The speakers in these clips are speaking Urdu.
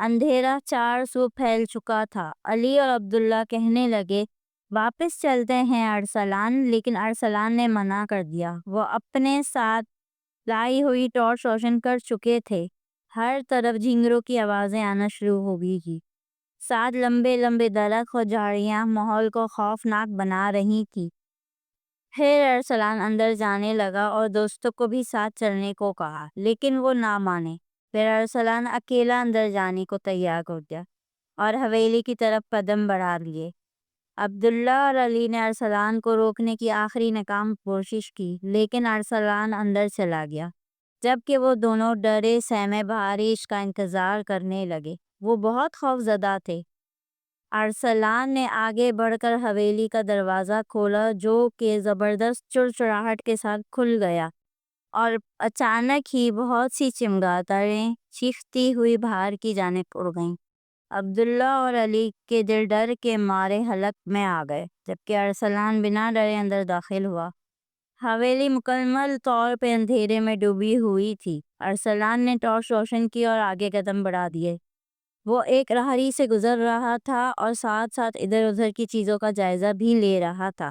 اندھیرا چار سو پھیل چکا تھا۔ علی اور عبداللہ کہنے لگے واپس چلتے ہیں ارسلان، لیکن ارسلان نے منع کر دیا۔ وہ اپنے ساتھ لائی ہوئی ٹارچ روشن کر چکے تھے۔ ہر طرف جھینگروں کی آوازیں آنا شروع ہو گئی تھی۔ ساتھ لمبے لمبے درخت اور جھاڑیاں ماحول کو خوفناک بنا رہی تھی۔ پھر ارسلان اندر جانے لگا اور دوستوں کو بھی ساتھ چلنے کو کہا، لیکن وہ نہ مانے۔ پھر ارسلان اکیلا اندر جانے کو تیار ہو گیا اور حویلی کی طرف قدم بڑھا لیے۔ عبداللہ اور علی نے ارسلان کو روکنے کی آخری ناکام کوشش کی، لیکن ارسلان اندر چلا گیا۔ جبکہ وہ دونوں ڈرے سہمے بارش کا انتظار کرنے لگے۔ وہ بہت خوف زدہ تھے۔ ارسلان نے آگے بڑھ کر حویلی کا دروازہ کھولا، جو کہ زبردست چڑچڑاہٹ کے ساتھ کھل گیا، اور اچانک ہی بہت سی چمگادڑیں چیختی ہوئی باہر کی جانب اڑ گئیں۔ عبداللہ اور علی کے دل ڈر کے مارے حلق میں آ گئے، جبکہ ارسلان بنا ڈرے اندر داخل ہوا۔ حویلی مکمل طور پہ اندھیرے میں ڈوبی ہوئی تھی۔ ارسلان نے ٹارچ روشن کی اور آگے قدم بڑھا دیے۔ وہ ایک راہی سے گزر رہا تھا اور ساتھ ساتھ ادھر ادھر کی چیزوں کا جائزہ بھی لے رہا تھا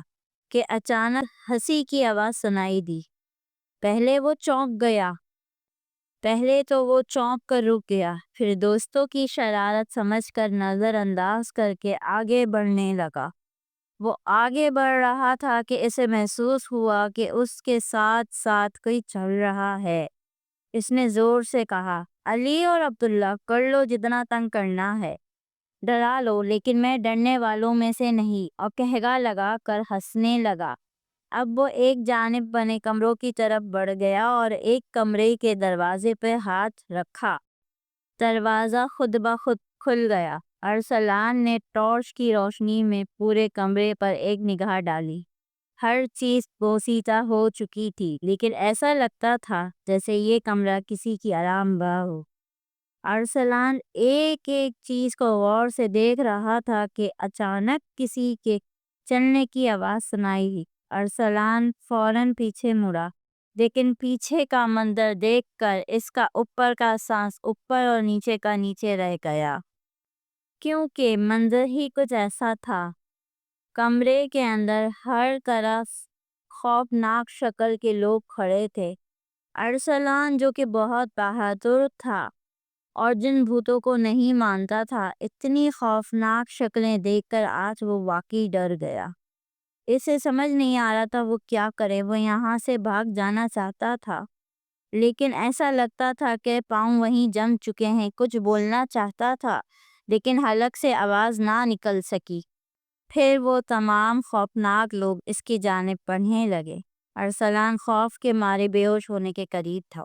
کہ اچانک ہنسی کی آواز سنائی دی۔ پہلے تو وہ چونک کر رک گیا، پھر دوستوں کی شرارت سمجھ کر نظر انداز کر کے آگے بڑھنے لگا۔ وہ آگے بڑھ رہا تھا کہ اسے محسوس ہوا کہ اس کے ساتھ ساتھ کوئی چل رہا ہے۔ اس نے زور سے کہا، علی اور عبداللہ، کر لو جتنا تنگ کرنا ہے، ڈرا لو، لیکن میں ڈرنے والوں میں سے نہیں، اور کہگا لگا کر ہنسنے لگا۔ اب وہ ایک جانب بنے کمروں کی طرف بڑھ گیا اور ایک کمرے کے دروازے پہ ہاتھ رکھا۔ دروازہ خود بخود کھل گیا۔ ارسلان نے ٹارچ کی روشنی میں پورے کمرے پر ایک نگاہ ڈالی۔ ہر چیز بوسیدہ ہو چکی تھی، لیکن ایسا لگتا تھا جیسے یہ کمرہ کسی کی آرام گاہ ہو۔ ارسلان ایک ایک چیز کو غور سے دیکھ رہا تھا کہ اچانک کسی کے چلنے کی آواز سنائی دی۔ ارسلان فوراً پیچھے مڑا، لیکن پیچھے کا منظر دیکھ کر اس کا اوپر کا سانس اوپر اور نیچے کا نیچے رہ گیا، کیونکہ منظر ہی کچھ ایسا تھا۔ کمرے کے اندر ہر طرف خوفناک شکل کے لوگ کھڑے تھے۔ ارسلان، جو کہ بہت بہادر تھا اور جن بھوتوں کو نہیں مانتا تھا، اتنی خوفناک شکلیں دیکھ کر آج وہ واقعی ڈر گیا۔ اسے سمجھ نہیں آ رہا تھا وہ کیا کرے۔ وہ یہاں سے بھاگ جانا چاہتا تھا، لیکن ایسا لگتا تھا کہ پاؤں وہیں جم چکے ہیں۔ کچھ بولنا چاہتا تھا، لیکن حلق سے آواز نہ نکل سکی۔ پھر وہ تمام خوفناک لوگ اس کی جانب بڑھنے لگے۔ ارسلان خوف کے مارے بے ہوش ہونے کے قریب تھا۔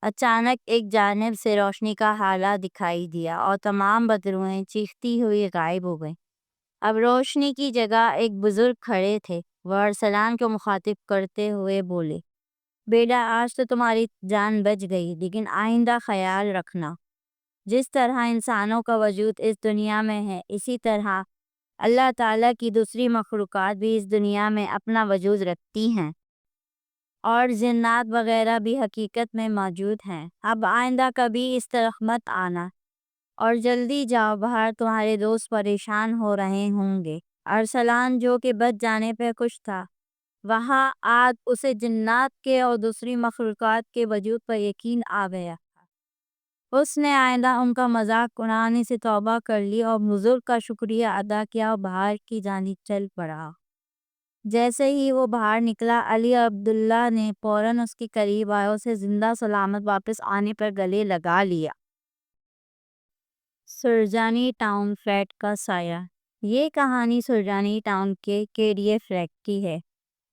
اچانک ایک جانب سے روشنی کا ہالہ دکھائی دیا اور تمام بدروئیں چیختی ہوئی غائب ہو گئیں۔ اب روشنی کی جگہ ایک بزرگ کھڑے تھے۔ وہ ارسلان کو مخاطب کرتے ہوئے بولے، بیٹا، آج تو تمہاری جان بچ گئی، لیکن آئندہ خیال رکھنا۔ جس طرح انسانوں کا وجود اس دنیا میں ہے، اسی طرح اللہ تعالیٰ کی دوسری مخلوقات بھی اس دنیا میں اپنا وجود رکھتی ہیں، اور جنات وغیرہ بھی حقیقت میں موجود ہیں۔ اب آئندہ کبھی اس طرف مت آنا، اور جلدی جاؤ، باہر تمہارے دوست پریشان ہو رہے ہوں گے۔ ارسلان، جو کہ بچ جانے پہ خوش تھا، وہاں آج اسے جنات کے اور دوسری مخلوقات کے وجود پر یقین آ گیا۔ اس نے آئندہ ان کا مذاق اڑانے سے توبہ کر لی اور بزرگ کا شکریہ ادا کیا اور باہر کی جانب چل پڑا۔ جیسے ہی وہ باہر نکلا، علی اور عبداللہ نے فوراً اس کے قریب آئے، اسے زندہ سلامت واپس آنے پر گلے لگا لیا۔ سرجانی ٹاؤن فلیٹ کا سایہ۔ یہ کہانی سرجانی ٹاؤن کے کیریے فلیٹ کی ہے۔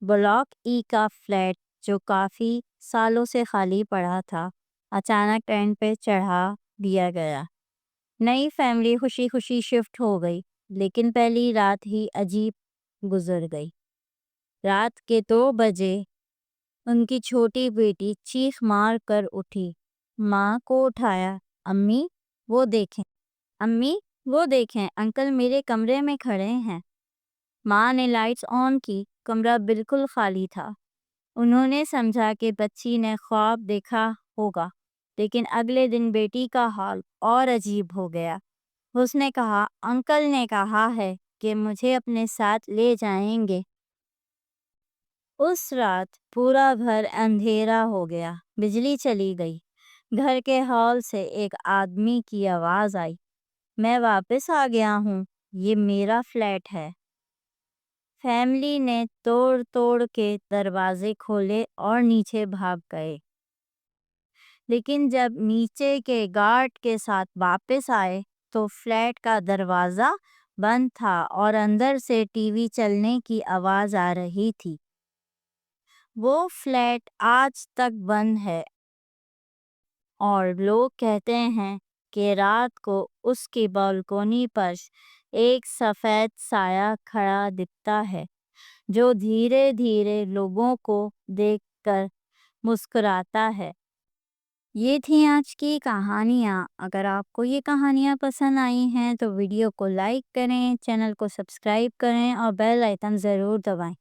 بلاک ای کا فلیٹ، جو کافی سالوں سے خالی پڑا تھا، اچانک رینٹ پہ چڑھا دیا گیا۔ نئی فیملی خوشی خوشی شفٹ ہو گئی، لیکن پہلی رات ہی عجیب گزر گئی۔ رات کے 2 بجے ان کی چھوٹی بیٹی چیخ مار کر اٹھی۔ ماں کو اٹھایا، امی وہ دیکھیں، انکل میرے کمرے میں کھڑے ہیں۔ ماں نے لائٹس آن کی، کمرہ بالکل خالی تھا۔ انہوں نے سمجھا کہ بچی نے خواب دیکھا ہوگا۔ لیکن اگلے دن بیٹی کا حال اور عجیب ہو گیا۔ اس نے کہا انکل نے کہا ہے کہ مجھے اپنے ساتھ لے جائیں گے۔ اس رات پورا گھر اندھیرا ہو گیا، بجلی چلی گئی۔ گھر کے ہال سے ایک آدمی کی آواز آئی، میں واپس آ گیا ہوں، یہ میرا فلیٹ ہے۔ فیملی نے توڑ توڑ کے دروازے کھولے اور نیچے بھاگ گئے۔ لیکن جب نیچے کے گارڈ کے ساتھ واپس آئے تو فلیٹ کا دروازہ بند تھا اور اندر سے ٹی وی چلنے کی آواز آ رہی تھی۔ وہ فلیٹ آج تک بند ہے اور لوگ کہتے ہیں کہ رات کو اس کی بالکونی پر ایک سفید سایہ کھڑا دکھتا ہے جو دھیرے دھیرے لوگوں کو دیکھ کر مسکراتا ہے۔ یہ تھی آج کی کہانیاں۔ اگر آپ کو یہ کہانیاں پسند آئی ہیں تو ویڈیو کو لائک کریں، چینل کو سبسکرائب کریں اور بیل آئیکن ضرور دبائیں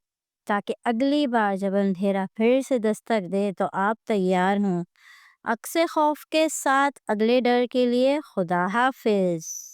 تاکہ اگلی بار جب اندھیرا پھر سے دستک دے تو آپ تیار ہوں۔ عکس خوف کے ساتھ اگلے ڈر کے لیے خدا حافظ۔